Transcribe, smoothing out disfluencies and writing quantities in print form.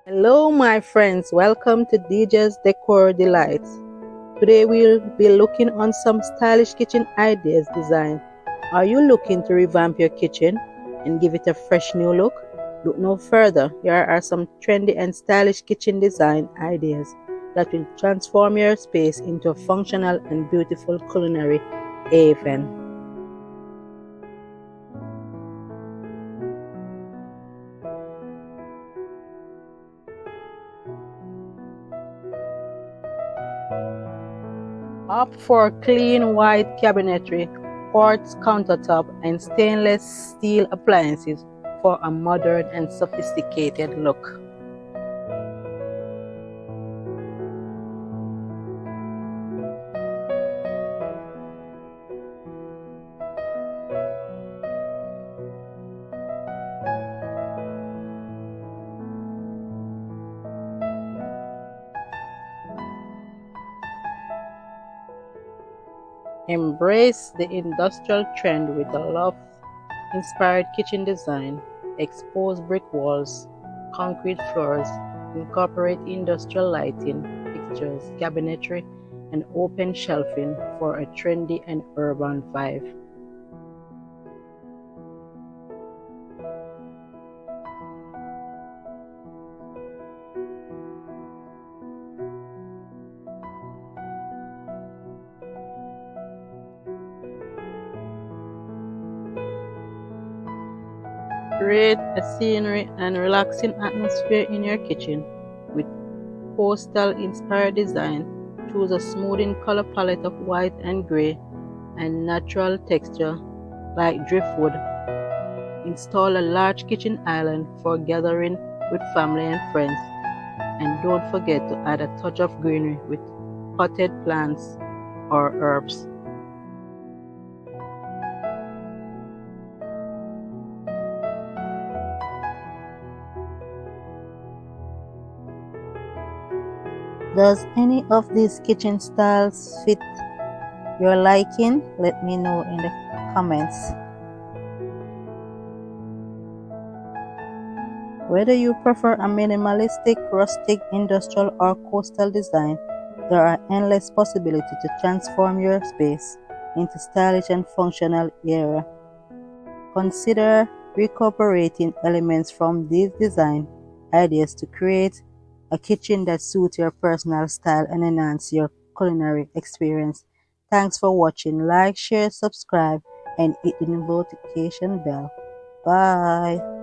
Hello my friends, welcome to DJ's Decor Delights. Today we'll be looking on some stylish kitchen ideas design. Are you looking to revamp your kitchen and give it a fresh new look? Look no further, here are some trendy and stylish kitchen design ideas that will transform your space into a functional and beautiful culinary haven. Opt for clean white cabinetry, quartz countertop, and stainless steel appliances for a modern and sophisticated look. Embrace the industrial trend with a loft-inspired kitchen design. Expose brick walls, concrete floors, incorporate industrial lighting, fixtures, cabinetry, and open shelving for a trendy and urban vibe. Create a scenery and relaxing atmosphere in your kitchen with postal-inspired design. Choose a smoothing color palette of white and gray and natural texture like driftwood. Install a large kitchen island for gathering with family and friends. And don't forget to add a touch of greenery with potted plants or herbs. Does any of these kitchen styles fit your liking? Let me know in the comments. Whether you prefer a minimalistic, rustic, industrial, or coastal design, there are endless possibilities to transform your space into stylish and functional area. Consider recuperating elements from these design ideas to create a kitchen that suits your personal style and enhance your culinary experience. Thanks for watching. Like, share, subscribe, and hit the notification bell. Bye.